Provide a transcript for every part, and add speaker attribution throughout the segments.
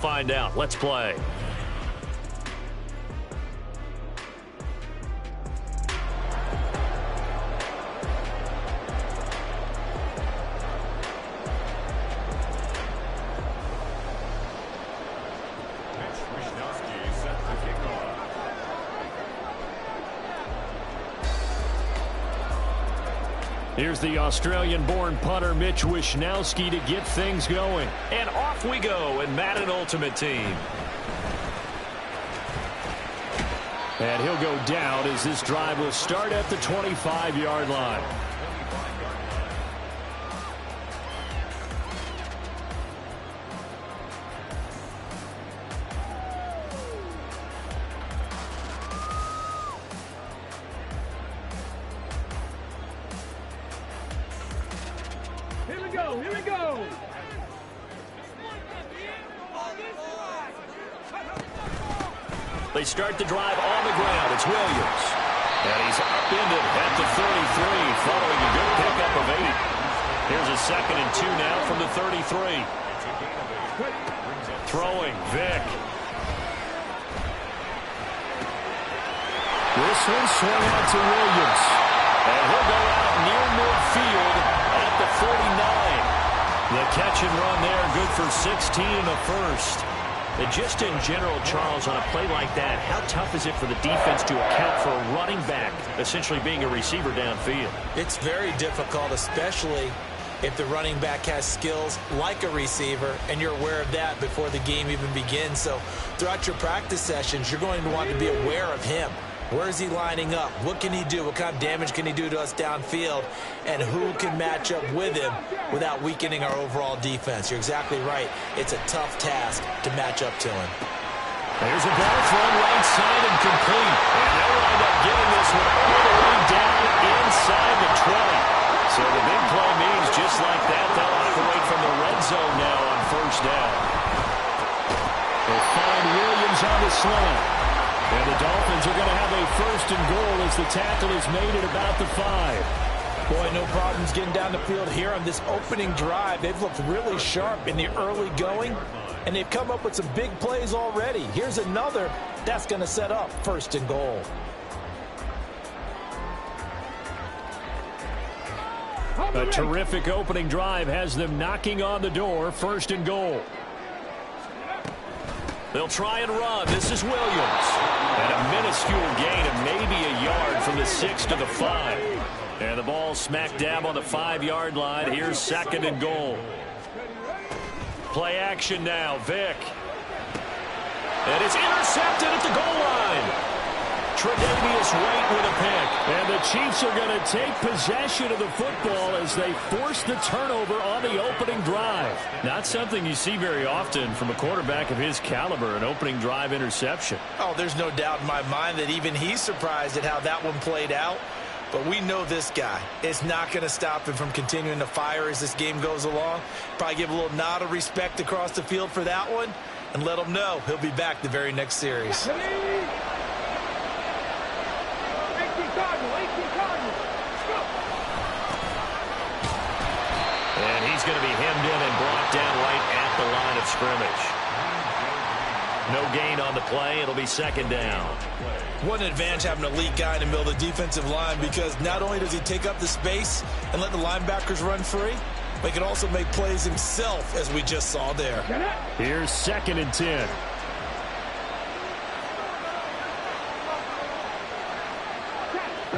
Speaker 1: Find out. Let's play. Here's the Australian-born punter Mitch Wishnowsky to get things going. And off we go in Madden Ultimate Team. And he'll go down as this drive will start at the 25-yard line.
Speaker 2: Here we go.
Speaker 1: They start the drive on the ground. It's Williams. And he's upended at the 33 following a good pickup of 8. Here's a 2nd and 2 now from the 33. Throwing, Vick. This one swung out to Williams. And he'll go out near midfield at the 49. The catch and run there, good for 16 and a first. And just in general, Charles, on a play like that, how tough is it for the defense to account for a running back essentially being a receiver downfield?
Speaker 3: It's very difficult, especially if the running back has skills like a receiver, and you're aware of that before the game even begins. So throughout your practice sessions, you're going to want to be aware of him. Where is he lining up? What can he do? What kind of damage can he do to us downfield? And who can match up with him without weakening our overall defense? You're exactly right. It's a tough task to match up to him.
Speaker 1: There's a ball thrown right side and complete. And they'll wind up getting this one all the way down inside the 20. So the big play means just like that, they'll operate from the red zone now on first down. They'll find Williams on the slant. And the Dolphins are going to have a 1st and goal as the tackle is made at about the 5.
Speaker 3: Boy, no problems getting down the field here on this opening drive. They've looked really sharp in the early going, and they've come up with some big plays already. Here's another that's going to set up 1st and goal.
Speaker 1: A terrific opening drive has them knocking on the door. 1st and goal. They'll try and run. This is Williams. And a minuscule gain of maybe a yard from the 6 to the 5. And the ball smack dab on the 5-yard line. Here's 2nd and goal. Play action now. Vick. And it's intercepted at the goal line. Tre'Davious White with a pick. And the Chiefs are going to take possession of the football as they force the turnover on the opening drive. Not something you see very often from a quarterback of his caliber, an opening drive interception.
Speaker 3: Oh, there's no doubt in my mind that even he's surprised at how that one played out. But we know this guy is not going to stop him from continuing to fire as this game goes along. Probably give a little nod of respect across the field for that one and let him know he'll be back the very next series.
Speaker 1: And he's going to be hemmed in and brought down right at the line of scrimmage. No gain on the play. It'll be 2nd down.
Speaker 3: What an advantage having an elite guy in the middle of the defensive line, because not only does he take up the space and let the linebackers run free, but he can also make plays himself, as we just saw there.
Speaker 1: Here's 2nd and 10.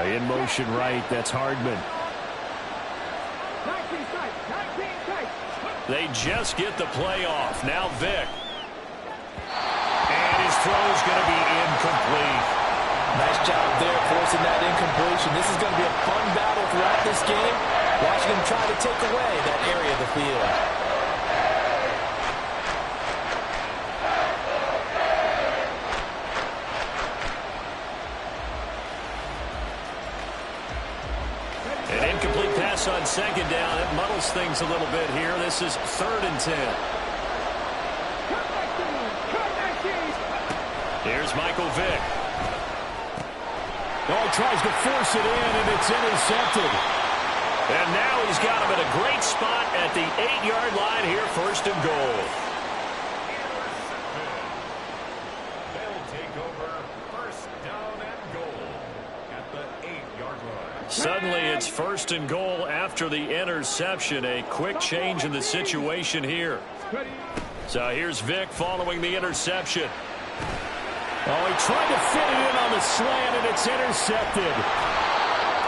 Speaker 1: In motion right, that's Hardman. They just get the play off. Now Vick. And his throw's going to be incomplete.
Speaker 3: Nice job there forcing that incompletion. This is going to be a fun battle throughout this game. Watching him try to take away that area of the field.
Speaker 1: An incomplete pass on 2nd down. It muddles things a little bit here. This is 3rd and 10. Here's Michael Vick. Oh, tries to force it in, and it's intercepted. And now he's got him at a great spot at the 8-yard line here, 1st and goal. Suddenly it's 1st and goal after the interception. A quick change in the situation here. So here's Vic following the interception. Oh, he tried to fit it in on the slant, and it's intercepted.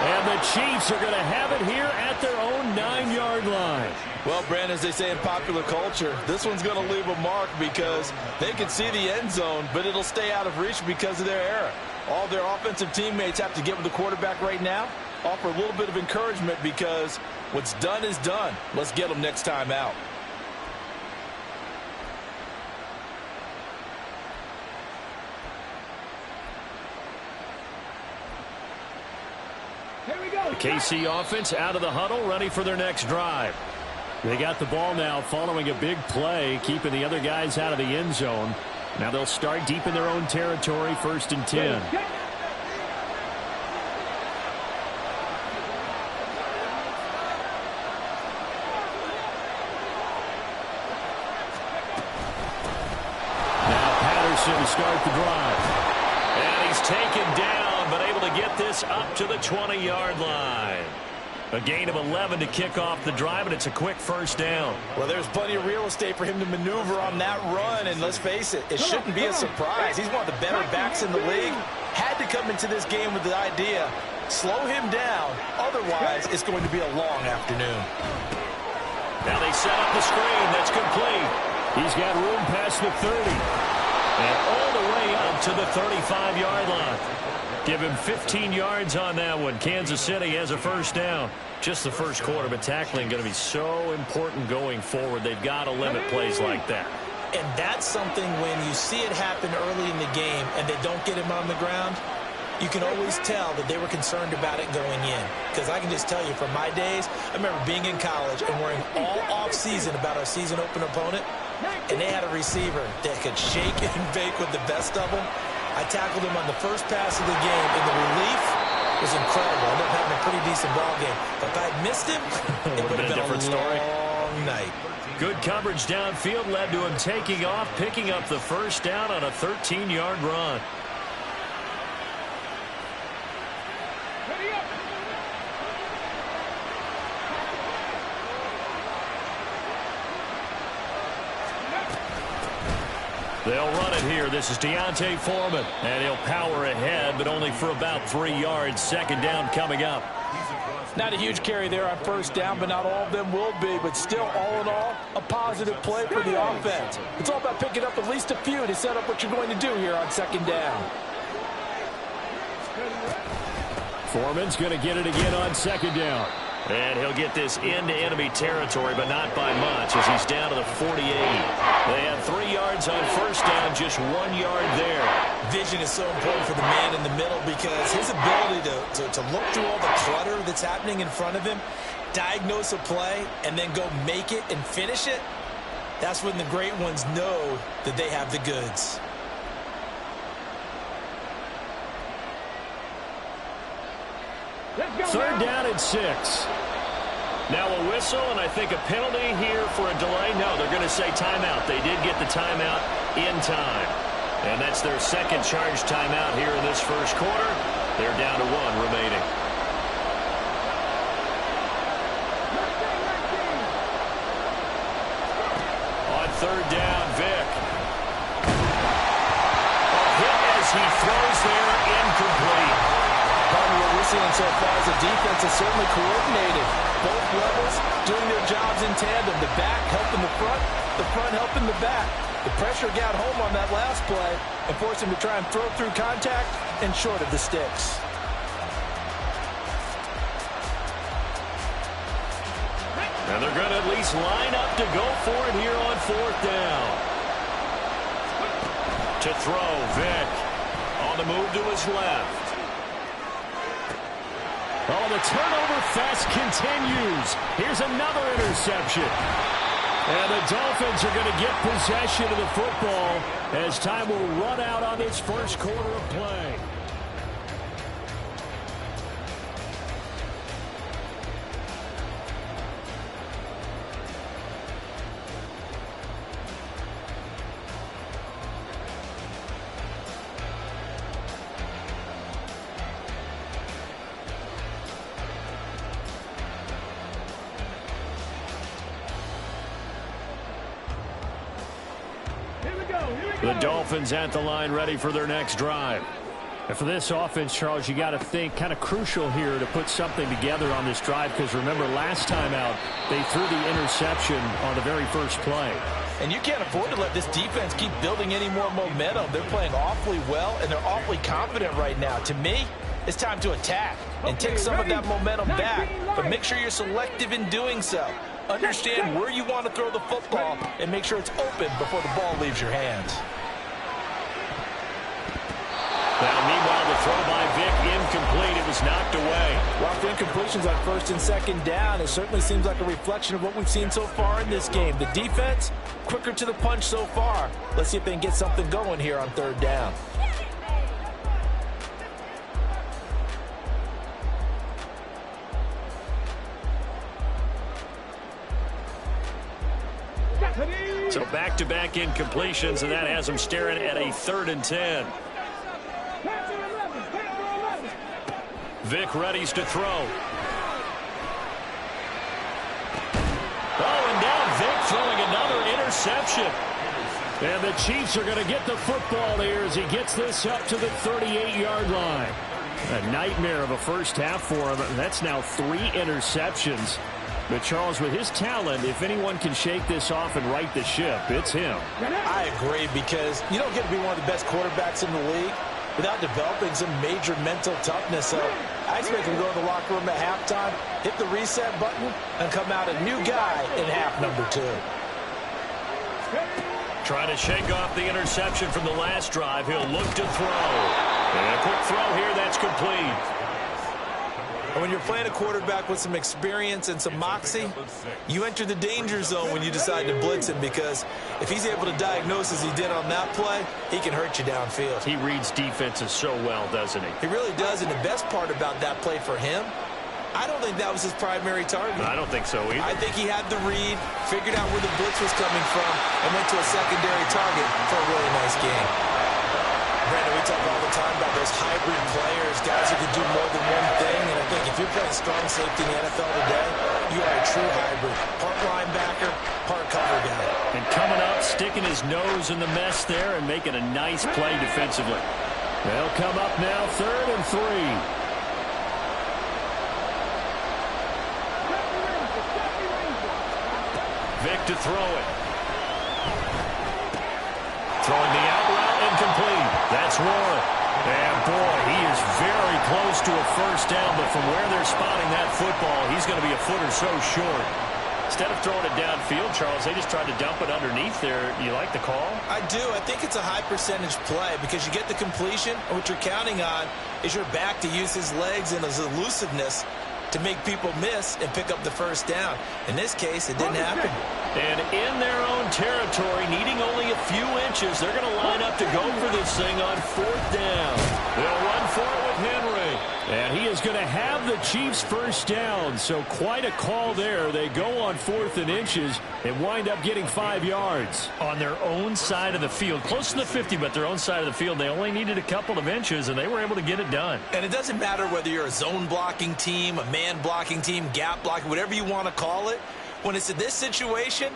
Speaker 1: And the Chiefs are going to have it here at their own 9-yard line.
Speaker 3: Well, Brandon, as they say in popular culture, this one's going to leave a mark because they can see the end zone, but it'll stay out of reach because of their error. All their offensive teammates have to get with the quarterback right now, offer a little bit of encouragement because what's done is done. Let's get them next time out.
Speaker 1: The KC offense out of the huddle, ready for their next drive. They got the ball now following a big play, keeping the other guys out of the end zone. Now they'll start deep in their own territory, 1st and 10. Now Patterson to start the drive. And he's taken down, but able to get this up to the 20-yard line. A gain of 11 to kick off the drive, and it's a quick 1st down.
Speaker 3: Well, there's plenty of real estate for him to maneuver on that run, and let's face it, it shouldn't be a surprise. He's one of the better backs in the league. Had to come into this game with the idea, slow him down, otherwise it's going to be a long afternoon.
Speaker 1: Now they set up the screen. That's complete. He's got room past the 30. And all the way up to the 35-yard line. Give him 15 yards on that one. Kansas City has a 1st down. Just the first quarter, but tackling going to be so important going forward. They've got to limit plays like that.
Speaker 3: And that's something when you see it happen early in the game and they don't get him on the ground, you can always tell that they were concerned about it going in. Because I can just tell you from my days, I remember being in college and worrying all off-season about our season open opponent, and they had a receiver that could shake and bake with the best of them. I tackled him on the first pass of the game, and the relief was incredible. I ended up having a pretty decent ball game. But if I had missed him, it would have been a different story. Long night.
Speaker 1: Good coverage downfield led to him taking off, picking up the 1st down on a 13-yard run. They'll run it here. This is Deontay Foreman. And he'll power ahead, but only for about 3 yards. 2nd down coming up.
Speaker 3: Not a huge carry there on 1st down, but not all of them will be. But still, all in all, a positive play for the offense. It's all about picking up at least a few to set up what you're going to do here on 2nd down.
Speaker 1: Foreman's going to get it again on 2nd down. And he'll get this into enemy territory, but not by much as he's down to the 48. They had 3 yards on 1st down, just 1 yard there.
Speaker 3: Vision is so important for the man in the middle because his ability to look through all the clutter that's happening in front of him, diagnose a play, and then go make it and finish it, that's when the great ones know that they have the goods.
Speaker 1: Third down and 6. Now a whistle, and I think a penalty here for a delay. No, they're going to say timeout. They did get the timeout in time. And that's their 2nd charge timeout here in this 1st quarter. They're down to 1 remaining. On 3rd down, Vic. A hit as he throws there, incomplete.
Speaker 3: Part of what we're seeing so far is the defense is certainly coordinated. Both levels doing their jobs in tandem. The back helping the front helping the back. The pressure got home on that last play and forced him to try and throw through contact and short of the sticks.
Speaker 1: And they're going to at least line up to go for it here on 4th down. To throw, Vic. On the move to his left. Oh, the turnover fest continues. Here's another interception. And the Dolphins are going to get possession of the football as time will run out on this 1st quarter of play. The Dolphins at the line ready for their next drive.
Speaker 2: And for this offense, Charles, you got to think kind of crucial here to put something together on this drive, because remember last time out they threw the interception on the very first play.
Speaker 3: And you can't afford to let this defense keep building any more momentum. They're playing awfully well, and they're awfully confident right now. To me, it's time to attack and take some of that momentum back, but make sure you're selective in doing so. Understand where you want to throw the football and make sure it's open before the ball leaves your hands.
Speaker 1: Now, meanwhile, the throw by Vic incomplete. It was knocked away.
Speaker 3: Well, the incompletions on first and second down, it certainly seems like a reflection of what we've seen so far in this game. The defense, quicker to the punch so far. Let's see if they can get something going here on third down.
Speaker 1: So back-to-back incompletions, and that has them staring at a 3rd and 10. Vic readies to throw. Oh, and now Vic throwing another interception.
Speaker 2: And the Chiefs are going to get the football here as he gets this up to the 38-yard line. A nightmare of a first half for him. That's now 3 interceptions. But, Charles, with his talent, if anyone can shake this off and right the ship, it's him.
Speaker 3: I agree, because you don't get to be one of the best quarterbacks in the league without developing some major mental toughness. So I expect him to go to the locker room at halftime, hit the reset button, and come out a new guy in half number 2.
Speaker 1: Trying to shake off the interception from the last drive. He'll look to throw. And a quick throw here, that's complete.
Speaker 3: And when you're playing a quarterback with some experience and some moxie, you enter the danger zone when you decide to blitz him, because if he's able to diagnose as he did on that play, he can hurt you downfield.
Speaker 1: He reads defenses so well, doesn't he?
Speaker 3: He really does, and the best part about that play for him, I don't think that was his primary target.
Speaker 1: I don't think so either.
Speaker 3: I think he had the read, figured out where the blitz was coming from, and went to a secondary target for a really nice game. Brandon, we talk all the time about those hybrid players, guys who can do more than one thing, and I think if you're playing strong safety in the NFL today, you are a true hybrid. Part linebacker, part cover guy.
Speaker 1: And coming up, sticking his nose in the mess there and making a nice play defensively.
Speaker 2: They'll come up now, 3rd and 3.
Speaker 1: Vic to throw it. Throwing the out route, incomplete. That's Warren. And boy, he is very close to a first down, but from where they're spotting that football, he's going to be a foot or so short. Instead of throwing it downfield, Charles, they just tried to dump it underneath there. You like the call?
Speaker 3: I do. I think it's a high percentage play, because you get the completion, and what you're counting on is your back to use his legs and his elusiveness to make people miss and pick up the first down. In this case, it didn't happen.
Speaker 1: And in their own territory, needing only a few inches, they're going to line up to go for this thing on 4th down. They'll run for it with Henry.
Speaker 2: And he is going to have the Chiefs first down, so quite a call there. They go on 4th and inches and wind up getting 5 yards.
Speaker 1: On their own side of the field, close to the 50, but their own side of the field. They only needed a couple of inches, and they were able to get it done.
Speaker 3: And it doesn't matter whether you're a zone blocking team, a man blocking team, gap blocking, whatever you want to call it. When it's in this situation,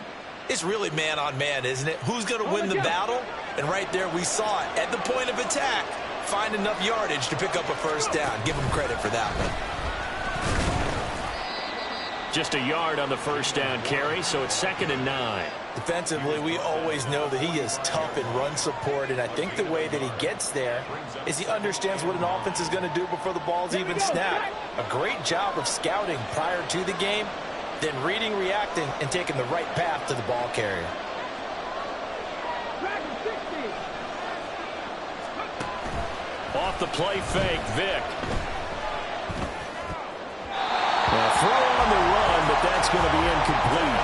Speaker 3: it's really man on man, isn't it? Who's going to win the battle? And right there we saw it at the point of attack. Find enough yardage to pick up a first down. Give him credit for that one.
Speaker 1: Just a yard on the first down carry, so it's 2nd and 9.
Speaker 3: Defensively, we always know that he is tough in run support, and I think the way that he gets there is he understands what an offense is going to do before the ball's even snapped. A great job of scouting prior to the game, then reading, reacting, and taking the right path to the ball carrier.
Speaker 1: Off the play fake, Vic.
Speaker 2: Well, throw on the run, but that's going to be incomplete.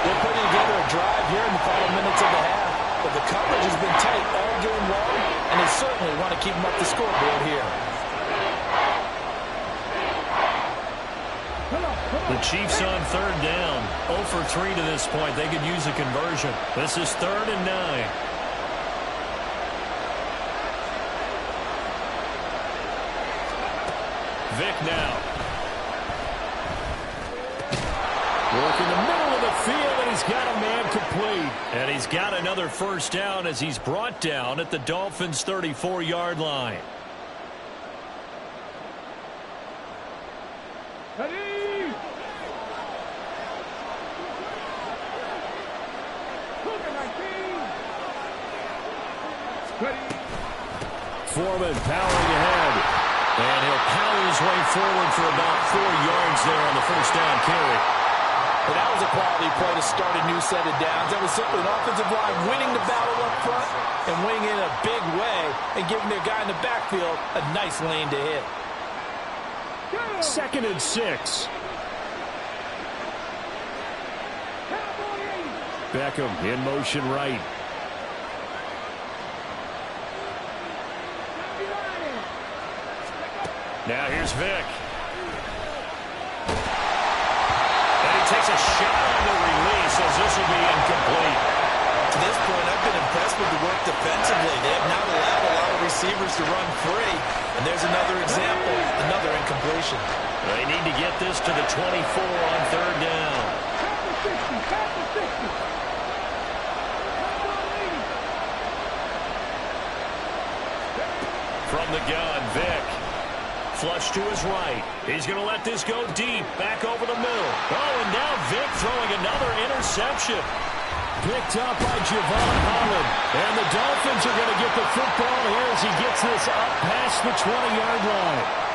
Speaker 3: They're putting together a drive here in the final minutes of the half, but the coverage has been tight all game long, and they certainly want to keep them up the scoreboard here.
Speaker 1: The Chiefs on 3rd down. 0 for 3 to this point. They could use a conversion. This is 3rd and 9. Vic now.
Speaker 2: Work in the middle of the the field, and he's got a man complete.
Speaker 1: And he's got another first down as he's brought down at the Dolphins' 34-yard line.
Speaker 2: Foreman powering ahead.
Speaker 1: And he'll power his way forward for about 4 yards there on the first down carry.
Speaker 3: But that was a quality play to start a new set of downs. That was simply an offensive line winning the battle up front and winning it in a big way and giving their guy in the backfield a nice lane to hit.
Speaker 2: 2nd and 6. Beckham in motion right.
Speaker 1: Now here's Vick. And he takes a shot on the release as this will be incomplete.
Speaker 3: To this point, I've been impressed with the work defensively. They have not allowed a lot of receivers to run free. And there's another example, another incompletion.
Speaker 1: They need to get this to the 24 on 3rd down. From the gun, Vick. Flush to his right. He's going to let this go deep. Back over the middle. Oh, and now Vick throwing another interception.
Speaker 2: Picked up by Javon Holland. And the Dolphins are going to get the football here as he gets this up past the 20-yard line.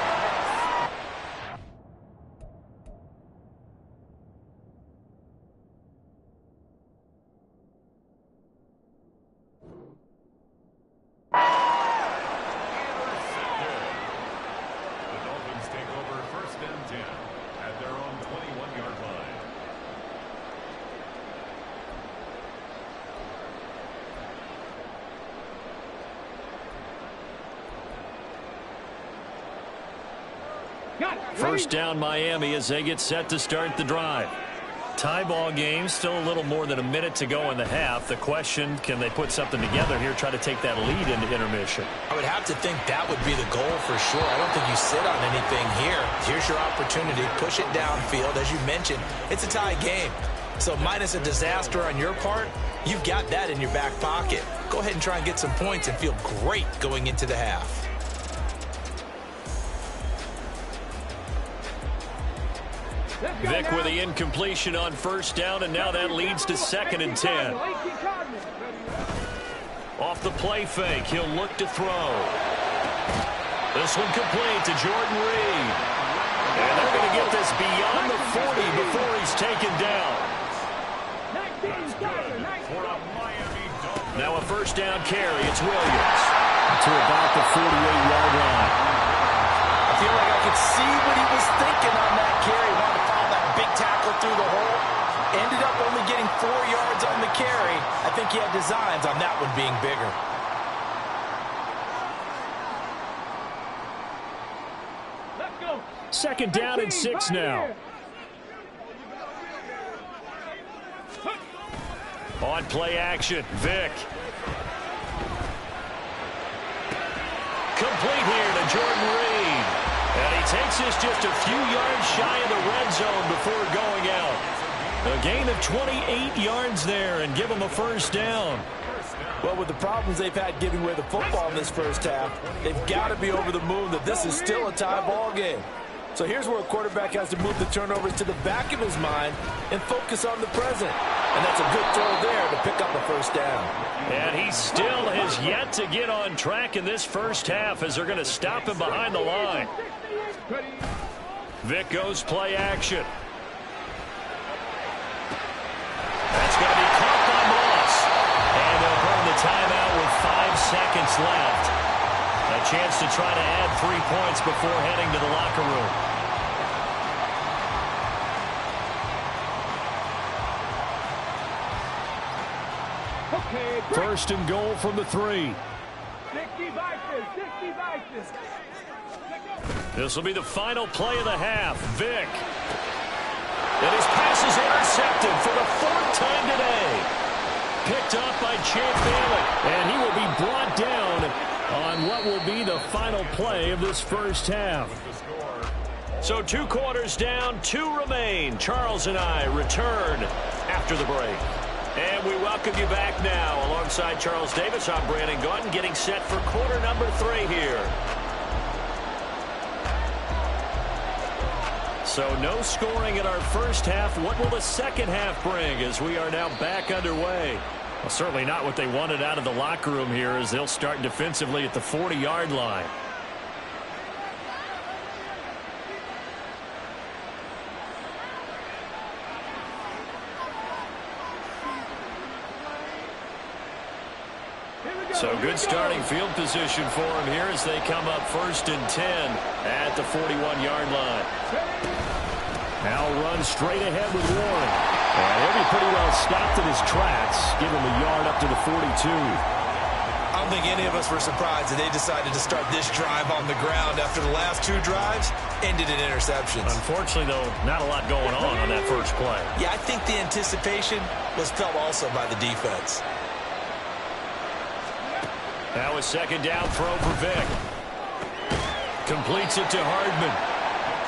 Speaker 1: First down Miami as they get set to start the drive. Tie ball game, still a little more than a minute to go in the half. The question, can they put something together here, try to take that lead into intermission?
Speaker 3: I would have to think that would be the goal for sure. I don't think you sit on anything here. Here's your opportunity. Push it downfield. As you mentioned, it's a tie game. So minus a disaster on your part, you've got that in your back pocket. Go ahead and try and get some points and feel great going into the half.
Speaker 1: Vick with the incompletion on first down, and now that leads to 2nd and 10. Off the play fake, he'll look to throw. This one complete to Jordan Reed. And they're going to get this beyond the 40 before he's taken down. Now a first down carry, it's Williams.
Speaker 2: To about the 48-yard line.
Speaker 3: I feel like I could see what he was thinking on that carry. Wanted to follow that big tackle through the hole. Ended up only getting 4 yards on the carry. I think he had designs on that one being bigger.
Speaker 2: Let's go. 2nd down and 6 now.
Speaker 1: On play action, Vick. Complete here to Jordan Reed. And he takes this just a few yards shy of the red zone before going out. A gain of 28 yards there and give him a first down.
Speaker 3: Well, with the problems they've had giving away the football in this first half, they've got to be over the moon that this is still a tie ball game. So here's where a quarterback has to move the turnovers to the back of his mind and focus on the present. And that's a good throw there to pick up a first down.
Speaker 1: And he still has yet to get on track in this first half as they're going to stop him behind the line. Vick goes play action. That's going to be caught by Moss. And they'll burn the timeout with 5 seconds left. A chance to try to add 3 points before heading to the locker room.
Speaker 2: First and goal from the 3.
Speaker 1: This will be the final play of the half. Vick. And his pass is intercepted for the 4th time today. Picked up by Champ Bailey.
Speaker 2: And he will be brought down on what will be the final play of this first half.
Speaker 1: So 2 quarters down, 2 remain. Charles and I return after the break. And we welcome you back now. Alongside Charles Davis, I'm Brandon Gaudin, getting set for quarter number 3 here. So no scoring in our first half. What will the second half bring as we are now back underway? Well, certainly not what they wanted out of the locker room here, as they'll start defensively at the 40-yard line. So good starting field position for them here as they come up 1st and 10 at the 41-yard line. Now run straight ahead with Warren. And he'll be pretty well stopped in his tracks. Give him a yard up to the 42.
Speaker 3: I don't think any of us were surprised that they decided to start this drive on the ground after the last 2 drives ended in interceptions.
Speaker 1: Unfortunately, though, not a lot going on that first play.
Speaker 3: Yeah, I think the anticipation was felt also by the defense.
Speaker 1: Now a second down throw for Vick. Completes it to Hardman.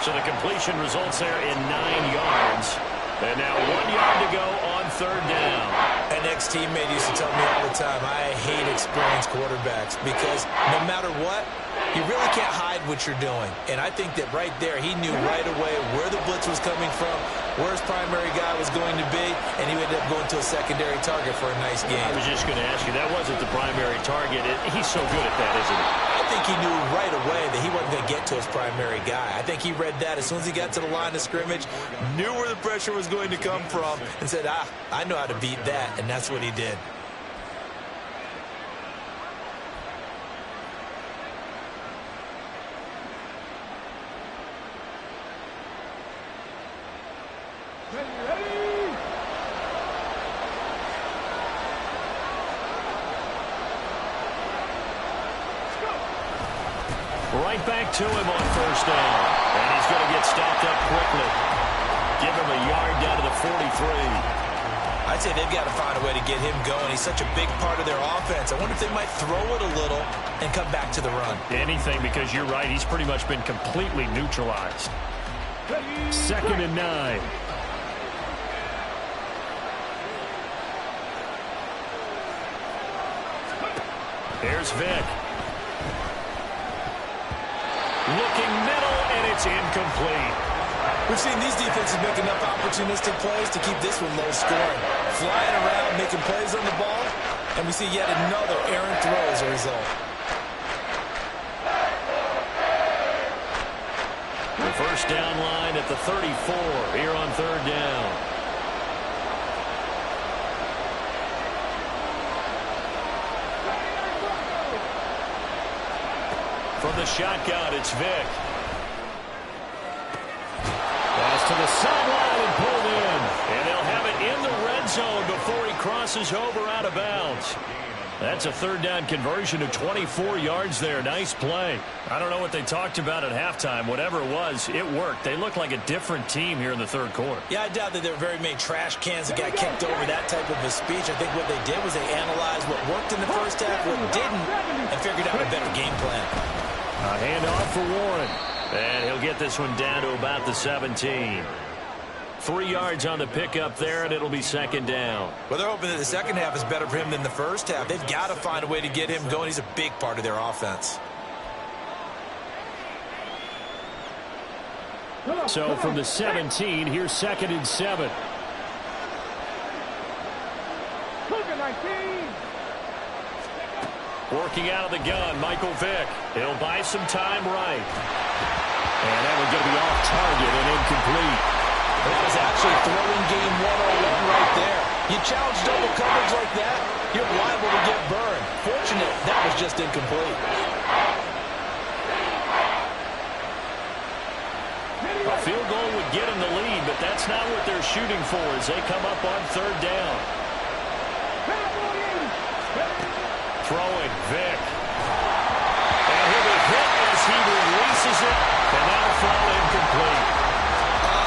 Speaker 1: So the completion results there in 9 yards. And now 1 yard to go on 3rd down.
Speaker 3: An ex-teammate used to tell me all the time, I hate experienced quarterbacks because no matter what, you really can't hide what you're doing. And I think that right there, he knew right away where the blitz was coming from, where his primary guy was going to be, and he ended up going to a secondary target for a nice game.
Speaker 1: I was just going to ask you, that wasn't the primary target. He's so good at that, isn't he?
Speaker 3: I think he knew right away that he wasn't going to get to his primary guy. I think he read that as soon as he got to the line of scrimmage, knew where the pressure was going to come from, and said, I know how to beat that, and that's what he did.
Speaker 1: Right back to him on 1st down. And he's going to get stopped up quickly. Give him a yard down to the 43.
Speaker 3: I'd say they've got to find a way to get him going. He's such a big part of their offense. I wonder if they might throw it a little and come back to the run.
Speaker 1: Anything, because you're right. He's pretty much been completely neutralized.
Speaker 2: 2nd and 9.
Speaker 1: Here's Vick. Looking middle, and it's incomplete.
Speaker 3: We've seen these defenses make enough opportunistic plays to keep this one low scoring. Flying around, making plays on the ball, and we see yet another errant throw as a result.
Speaker 1: The 1st down line at the 34 here on 3rd down. From the shotgun, it's Vick. Pass to the sideline and pulled in. And they'll have it in the red zone before he crosses over out of bounds. That's a 3rd down conversion of 24 yards there. Nice play. I don't know what they talked about at halftime. Whatever it was, it worked. They look like a different team here in the 3rd quarter.
Speaker 3: Yeah, I doubt that there were very many trash cans that got kicked over that type of a speech. I think what they did was they analyzed what worked in the first half, what didn't, and figured out a better game plan.
Speaker 2: A handoff for Warren.
Speaker 1: And he'll get this one down to about the 17. 3 yards on the pickup there, and it'll be 2nd down.
Speaker 3: Well, they're hoping that the second half is better for him than the first half. They've got to find a way to get him going. He's a big part of their offense.
Speaker 2: So from the 17, here's 2nd and 7.
Speaker 1: Working out of the gun, Michael Vick. He'll buy some time right. And that one's going to be off target and incomplete.
Speaker 3: That was actually throwing game 101 right there. You challenge double coverage like that, you're liable to get burned. Fortunate, that was just incomplete.
Speaker 1: A field goal would get them the lead, but that's not what they're shooting for as they come up on 3rd down. Throwing, Vick. And he'll be hit as he releases it, and that'll fall incomplete.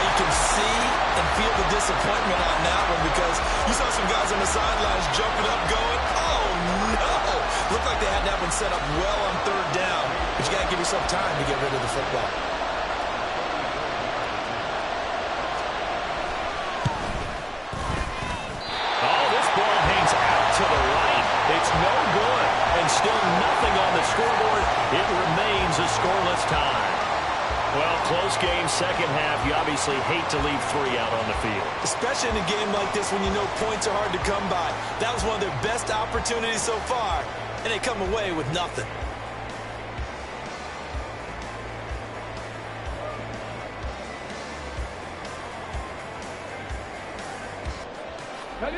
Speaker 3: You can see and feel the disappointment on that one because you saw some guys on the sidelines jumping up going, oh no! Looked like they had that one set up well on 3rd down, but you got to give yourself time to get rid of the football.
Speaker 1: It remains a scoreless tie. Well, close game, second half. You obviously hate to leave 3 out on the field.
Speaker 3: Especially in a game like this when you know points are hard to come by. That was one of their best opportunities so far, and they come away with nothing.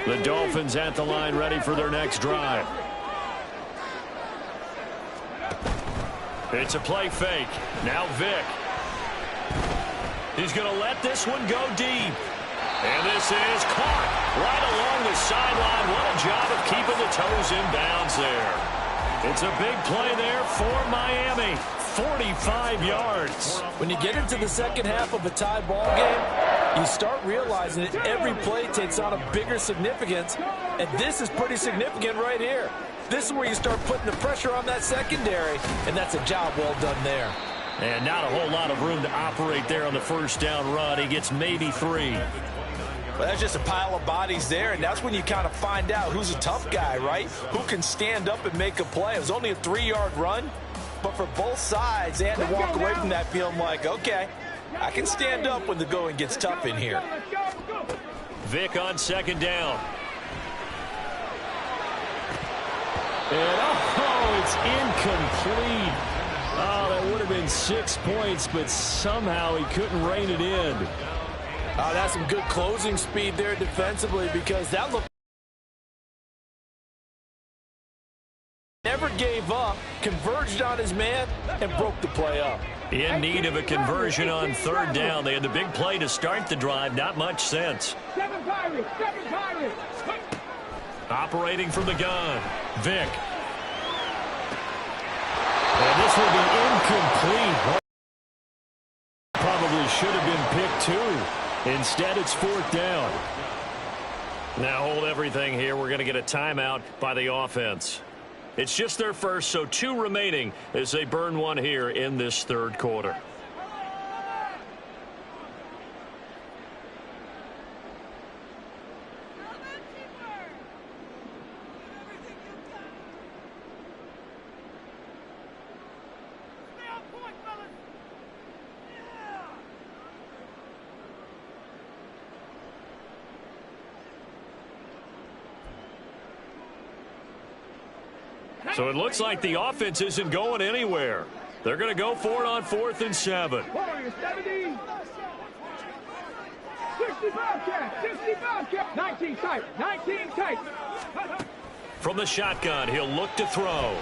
Speaker 2: The Dolphins at the line ready for their next drive. It's a play fake. Now Vic. He's going to let this one go deep. And this is caught right along the sideline. What a job of keeping the toes in bounds there. It's a big play there for Miami. 45 yards.
Speaker 3: When you get into the second half of a tie ball game, you start realizing that every play takes on a bigger significance, and this is pretty significant right here. This is where you start putting the pressure on that secondary, and that's a job well done there.
Speaker 2: And not a whole lot of room to operate there on the first down run. He gets maybe 3.
Speaker 3: Well, that's just a pile of bodies there, and that's when you kind of find out who's a tough guy, right? Who can stand up and make a play. It was only a 3-yard run, but for both sides, they had to walk away from that feeling like, okay, I can stand up when the going gets tough in here.
Speaker 2: Vic on second down. And, oh, it's incomplete. Oh, that would have been 6 points, but somehow he couldn't rein it in.
Speaker 3: That's some good closing speed there defensively, because that looked never gave up, converged on his man, and broke the play up.
Speaker 2: In need of a conversion on third down. They had the big play to start the drive. Not much sense. Operating from the gun, Vic. And this will be incomplete. Probably should have been picked too. Instead, it's 4th down. Now hold everything here. We're going to get a timeout by the offense. It's just their first, so 2 remaining as they burn one here in this third quarter. So it looks like the offense isn't going anywhere. They're going to go for it on 4th and 7.
Speaker 4: 19 tight.
Speaker 2: From the shotgun, he'll look to throw.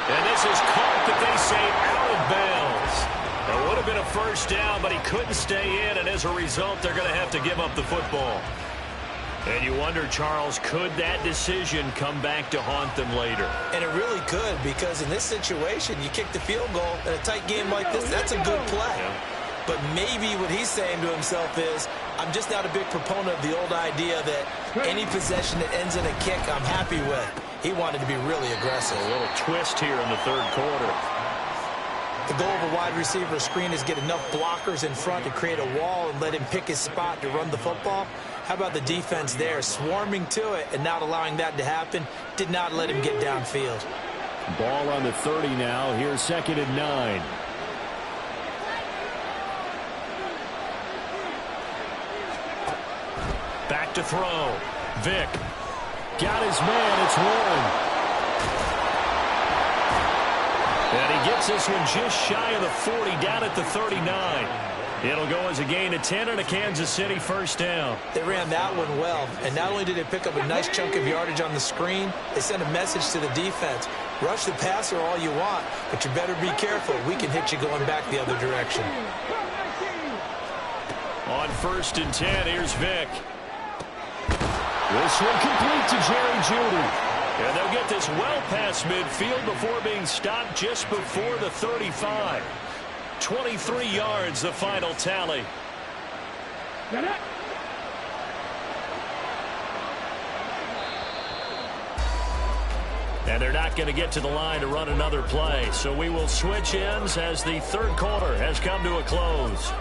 Speaker 2: And this is caught, that they say out of bounds. It would have been a first down, but he couldn't stay in, and as a result, they're going to have to give up the football. And you wonder, Charles, could that decision come back to haunt them later?
Speaker 3: And it really could, because in this situation, you kick the field goal in a tight game like this, that's a good play.
Speaker 2: Yeah.
Speaker 3: But maybe what he's saying to himself is, I'm just not a big proponent of the old idea that any possession that ends in a kick I'm happy with. He wanted to be really aggressive.
Speaker 2: A little twist here in the third quarter.
Speaker 3: The goal of a wide receiver screen is get enough blockers in front to create a wall and let him pick his spot to run the football. How about the defense there, swarming to it and not allowing that to happen? Did not let him get downfield.
Speaker 2: Ball on the 30 now. Here's 2nd and 9. Back to throw. Vic. Got his man. It's one. And he gets this one just shy of the 40, down at the 39. It'll go as a gain of 10 and a Kansas City first down.
Speaker 3: They ran that one well, and not only did they pick up a nice chunk of yardage on the screen, they sent a message to the defense. Rush the passer all you want, but you better be careful. We can hit you going back the other direction.
Speaker 2: On 1st and 10, here's Vic. This one complete to Jerry Jeudy. And they'll get this well past midfield before being stopped just before the 35. 23 yards, the final tally. And they're not going to get to the line to run another play. So we will switch ends as the third quarter has come to a close.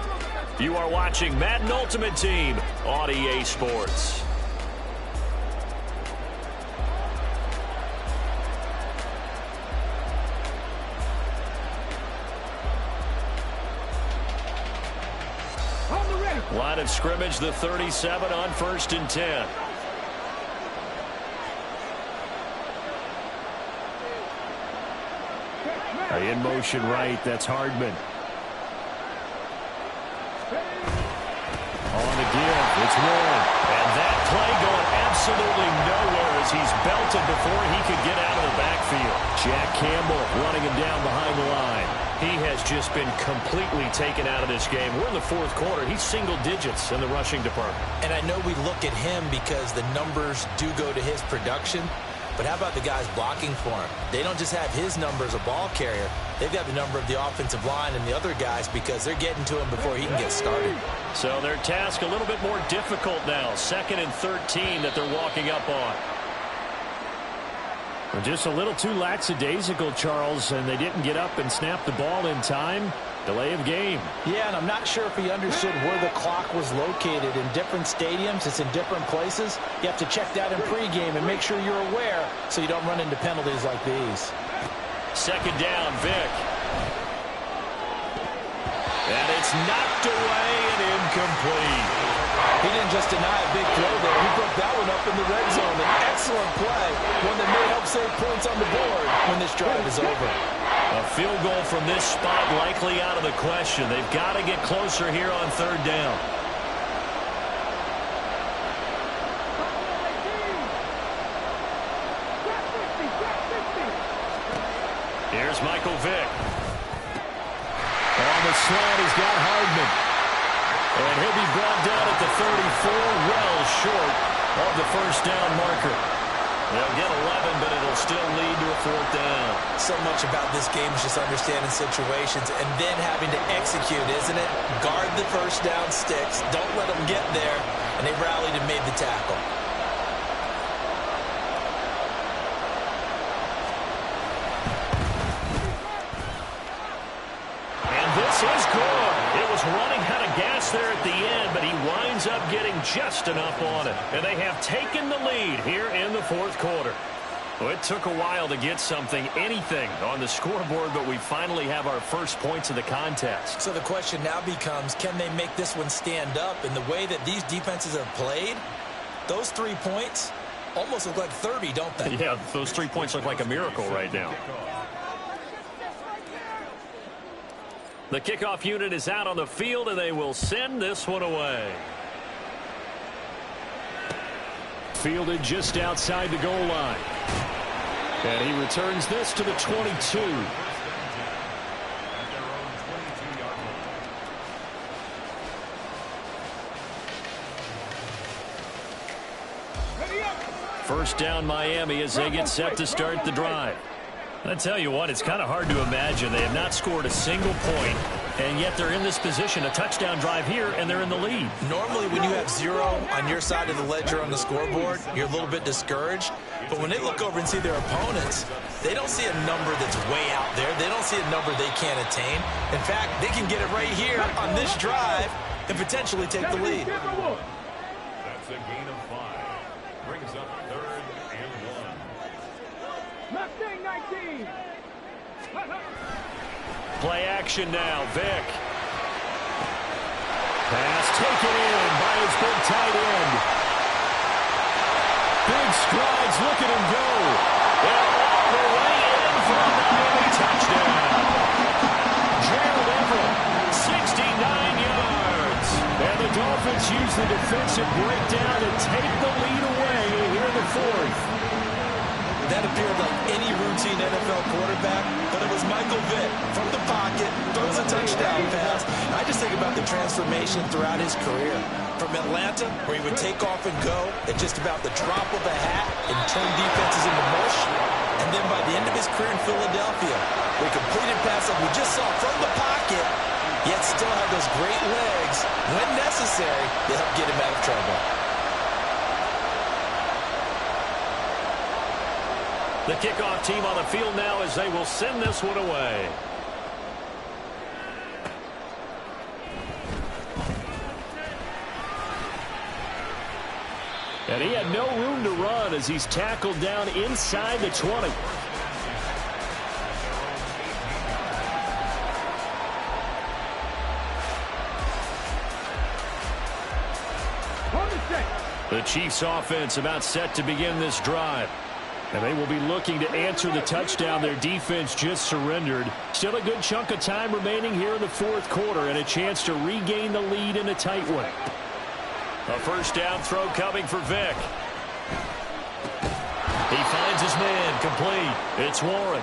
Speaker 2: You are watching Madden Ultimate Team on EA Sports.
Speaker 1: Line of scrimmage, the 37 on 1st and 10.
Speaker 2: In motion right, that's Hardman. On the give, it's Warren.
Speaker 1: And that play going absolutely nowhere as he's belted before he could get out of the backfield.
Speaker 2: Jack Campbell running him down behind the line.
Speaker 1: He has just been completely taken out of this game. We're in the 4th quarter. He's single digits in the rushing department.
Speaker 3: And I know we look at him because the numbers do go to his production. But how about the guys blocking for him? They don't just have his number as a ball carrier. They've got the number of the offensive line and the other guys because they're getting to him before he can get started.
Speaker 1: So their task a little bit more difficult now. 2nd and 13 that they're walking up on.
Speaker 2: Just a little too lackadaisical, Charles, and they didn't get up and snap the ball in time. Delay of game.
Speaker 5: Yeah, and I'm not sure if he understood where the clock was located. In different stadiums, it's in different places. You have to check that in pregame and make sure you're aware so you don't run into penalties like these.
Speaker 1: 2nd down, Vic. And it's knocked away and incomplete.
Speaker 5: He didn't just deny a big throw there. He broke that one up in the red zone. An excellent play, one that may help save points on the board when this drive is over.
Speaker 1: A field goal from this spot likely out of the question. They've got to get closer here on 3rd down. Here's Michael Vick.
Speaker 2: On the slant, he's got Hardman.
Speaker 1: And he'll be brought down at the 34, well short of the 1st down marker. They'll get 11, but it'll still lead to a 4th down.
Speaker 3: So much about this game is just understanding situations and then having to execute, isn't it? Guard the 1st down sticks. Don't let them get there. And they rallied and made the tackle.
Speaker 1: And this is good. It was running out of gas there at the end, but he winds up getting just enough on it. And they have taken the lead here in the 4th quarter. Well, it took a while to get anything on the scoreboard, but we finally have our first points of the contest.
Speaker 3: So the question now becomes, can they make this one stand up? In the way that these defenses have played, those 3 points almost look like 30, don't they?
Speaker 1: Yeah, those 3 points look like a miracle right now. The kickoff unit is out on the field, and they will send this one away.
Speaker 2: Fielded just outside the goal line. And he returns this to the 22.
Speaker 1: First down Miami as they get set to start the drive. I tell you what, it's kind of hard to imagine. They have not scored a single point, and yet they're in this position, a touchdown drive here, and they're in the lead.
Speaker 3: Normally when you have 0 on your side of the ledger on the scoreboard, you're a little bit discouraged. But when they look over and see their opponents, they don't see a number that's way out there. They don't see a number they can't attain. In fact, they can get it right here on this drive and potentially take the lead.
Speaker 6: That's a gain of 5. Brings up 3rd and 1.
Speaker 4: Mustang 19.
Speaker 1: Play action now, Vic. Pass taken in by his big tight end. Big strides, look at him go. And all the way in for a Miami touchdown. Gerald Everett, 69 yards. And the Dolphins use the defensive breakdown to take the lead away here in the 4th.
Speaker 3: That appeared like any routine NFL quarterback, but it was Michael Vick from the pocket, throws a touchdown pass. I just think about the transformation throughout his career. From Atlanta, where he would take off and go at just about the drop of a hat and turn defenses into mush. And then by the end of his career in Philadelphia, where he completed passes like we just saw from the pocket, yet still had those great legs, when necessary, to help get him out of trouble.
Speaker 1: The kickoff team on the field now as they will send this one away.
Speaker 2: And he had no room to run as he's tackled down inside the 20. The Chiefs offense about set to begin this drive. And they will be looking to answer the touchdown their defense just surrendered. Still a good chunk of time remaining here in the fourth quarter and a chance to regain the lead in a tight one. A first down throw coming for Vick. He finds his man complete. It's Warren.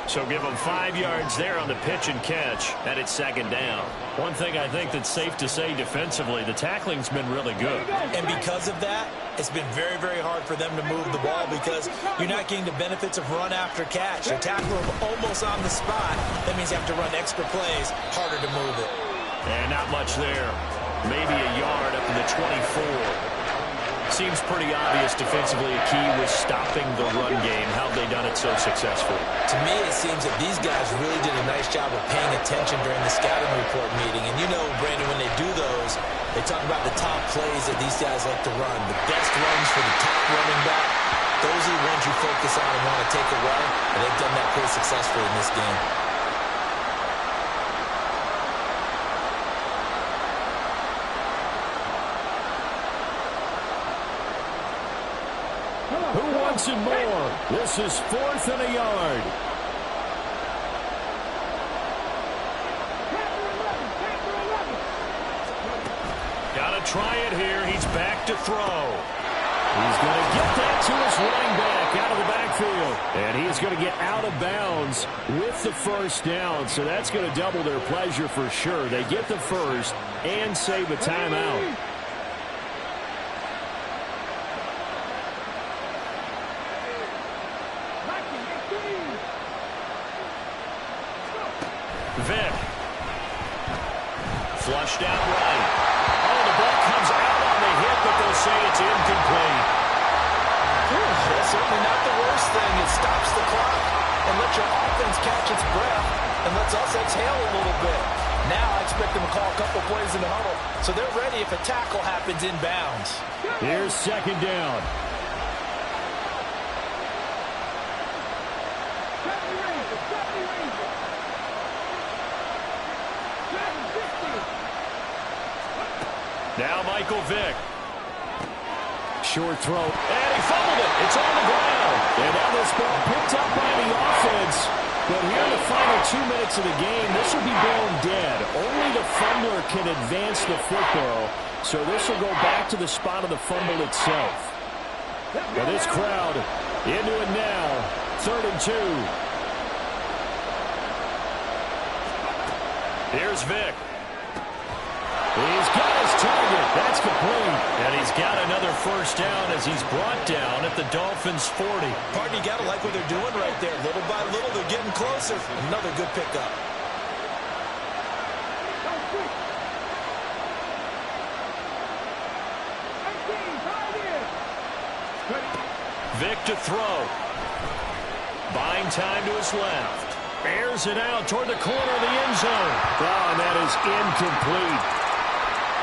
Speaker 2: So give him 5 yards there on the pitch and catch, and it's second down. One thing I think that's safe to say defensively, the tackling's been really good.
Speaker 3: And because of that, it's been very, very hard for them to move the ball because you're not getting the benefits of run after catch. They tackle him almost on the spot. That means you have to run extra plays, harder to move it.
Speaker 2: And not much there. Maybe a yard up to the 24. Seems pretty obvious defensively a key was stopping the run game. How have they done it so successfully?
Speaker 3: To me, it seems that these guys really did a nice job of paying attention during the scouting report meeting. And you know, Brandon, when they do those, they talk about the top plays that these guys like to run. The best runs for the top running back. Those are the ones you focus on and want to take away. And they've done that pretty successfully in this game.
Speaker 2: Who wants it more? This is 4th and a yard. Got to try it here. He's back to throw. He's going to get that to his running back out of the backfield. And he's going to get out of bounds with the first down. So that's going to double their pleasure for sure. They get the first and save a timeout. Vick. Flushed out right. Oh, the ball comes out on the hit, but they'll say it's incomplete.
Speaker 5: That's certainly not the worst thing. It stops the clock and lets your offense catch its breath and lets us exhale a little bit. Now I expect them to call a couple plays in the huddle, so they're ready if a tackle happens inbounds.
Speaker 2: Here's second down. Now Michael Vick. Short throw. And he fumbled it. It's on the ground. And now this ball picked up by the offense. But here in the final 2 minutes of the game, this will be blown dead. Only the fumbler can advance the football. So this will go back to the spot of the fumble itself. But this crowd into it now. 3rd and 2. Here's Vick. He's got his target. That's complete. And he's got another first down as he's brought down at the Dolphins' 40.
Speaker 3: Pardon, you got to like what they're doing right there. Little by little, they're getting closer. Another good pickup.
Speaker 2: Vick to throw. Buying time to his left. Airs it out toward the corner of the end zone. Oh, and that is incomplete.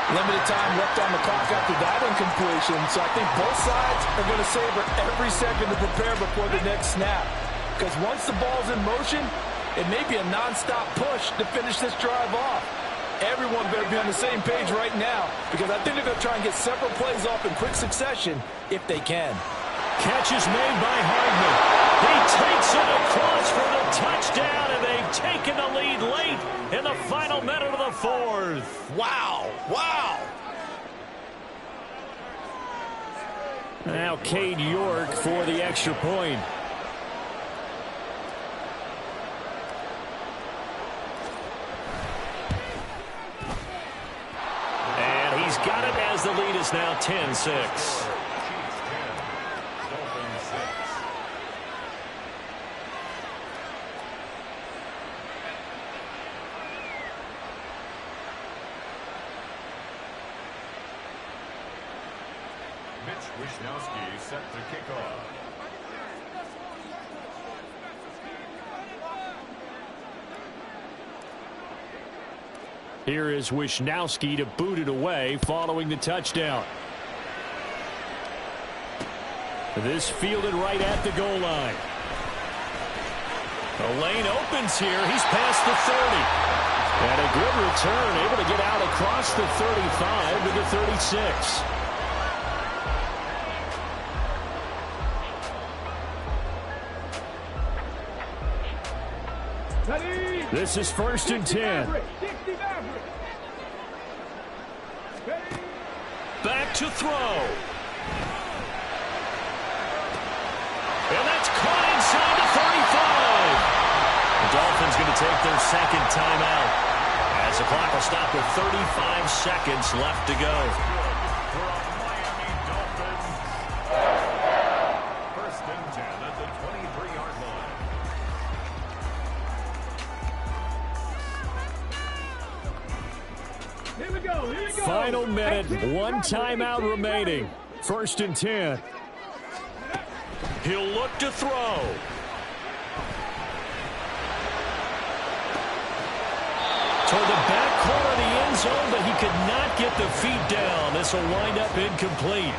Speaker 5: Limited time left on the clock after that incompletion, so I think both sides are going to savor every second to prepare before the next snap. Because once the ball's in motion, it may be a nonstop push to finish this drive off. Everyone better be on the same page right now, because I think they're going to try and get several plays off in quick succession if they can.
Speaker 2: Catch is made by Hardman. He takes it across for the touchdown, and they've taken the lead late in the final minute of the 4th.
Speaker 3: Wow. Wow.
Speaker 2: Now Cade York for the extra point. And he's got it as the lead is now 10-6.
Speaker 6: Wisnowski set to kick off.
Speaker 2: Here is Wisnowski to boot it away following the touchdown. This fielded right at the goal line. The lane opens here. He's past the 30. And a good return, able to get out across the 35 to the 36. This is 1st and 10.
Speaker 1: Back to throw. And that's caught inside the 35. The Dolphins going to take their second timeout as the clock will stop with 35 seconds left to go.
Speaker 6: First and 10 at the 23-yard line.
Speaker 4: Here we go.
Speaker 2: Final minute, one timeout remaining. 1st and 10.
Speaker 1: He'll look to throw. Toward the back corner of the end zone, but he could not get the feet down. This will wind up incomplete.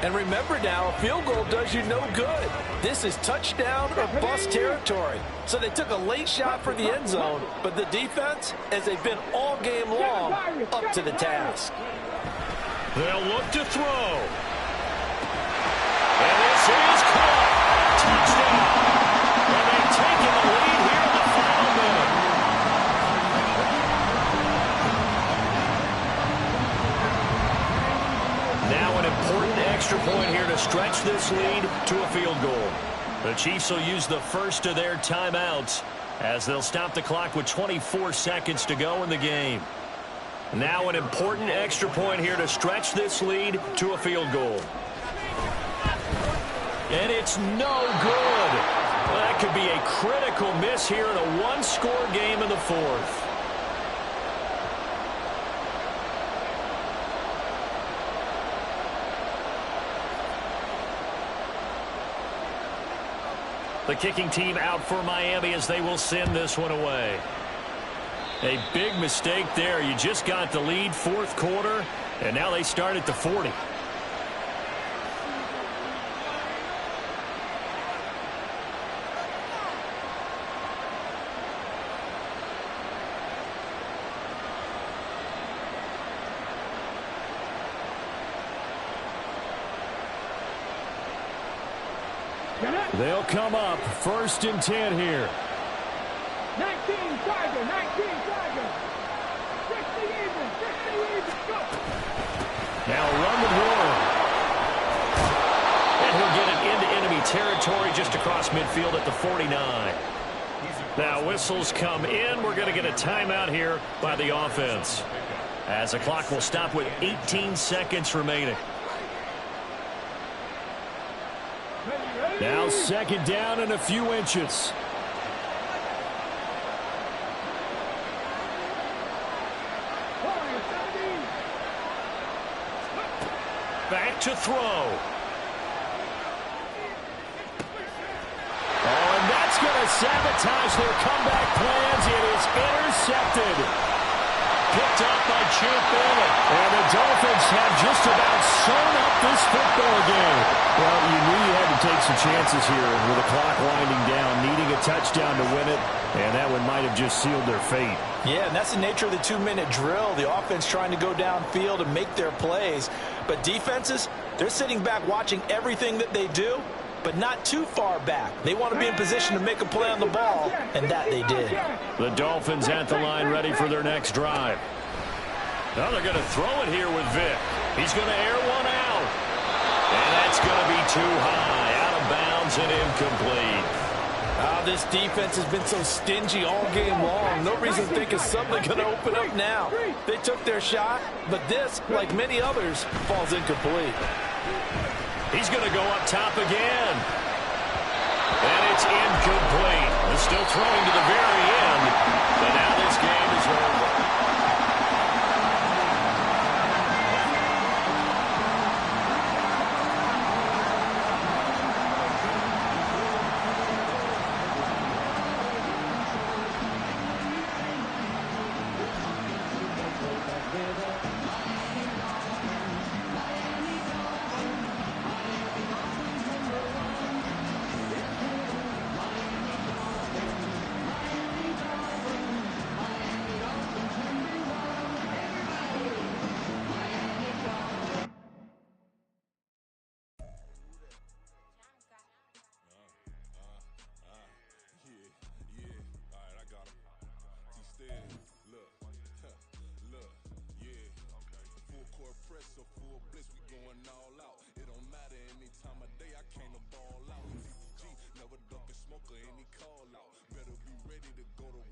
Speaker 5: And remember now, a field goal does you no good. This is touchdown or bust territory. So they took a late shot for the end zone, but the defense, as they've been all game long, up to the task.
Speaker 1: They'll look to throw. And this is caught. Touchdown. And they've taken the lead here in the final minute. Now an important extra point here to stretch this lead to a field goal. The Chiefs will use the first of their timeouts as they'll stop the clock with 24 seconds to go in the game. Now an important extra point here to stretch this lead to a field goal. And it's no good. That could be a critical miss here in a one-score game in the fourth. The kicking team out for Miami as they will send this one away. A big mistake there. You just got the lead fourth quarter, and now they start at the 40.
Speaker 2: They'll come up 1st and 10 here.
Speaker 4: 19 Tiger, 19 Tiger. 60 even, go.
Speaker 1: Now run with Warren. And he'll get it into enemy territory just across midfield at the 49. Now whistles come in. We're going to get a timeout here by the offense, as the clock will stop with 18 seconds remaining.
Speaker 2: Now 2nd down and a few inches.
Speaker 1: Back to throw.
Speaker 2: Oh, and that's going to sabotage their comeback plans. It is intercepted.
Speaker 1: Picked up by Champion.
Speaker 2: And the Dolphins have just about sewn up this football game. Well, you knew you had to take some chances here with the clock winding down, needing a touchdown to win it, and that one might have just sealed their fate.
Speaker 5: Yeah, and that's the nature of the 2-minute drill. The offense trying to go downfield and make their plays. But defenses, they're sitting back watching everything that they do, but not too far back. They want to be in position to make a play on the ball, and that they did.
Speaker 2: The Dolphins at the line ready for their next drive.
Speaker 1: Now they're going to throw it here with Vick. He's going to air one out. And that's going to be too high, out of bounds and incomplete.
Speaker 5: This defense has been so stingy all game long. No reason to think it's suddenly going to open up now. They took their shot, but this, like many others, falls incomplete.
Speaker 1: He's going to go up top again. And it's incomplete. They're still throwing to the very end. But now this game is over.
Speaker 7: stress or full bliss, we going all out. It don't matter any time of day, I came to ball out. TPG, never ducking smoke or any call out. Better be ready to go to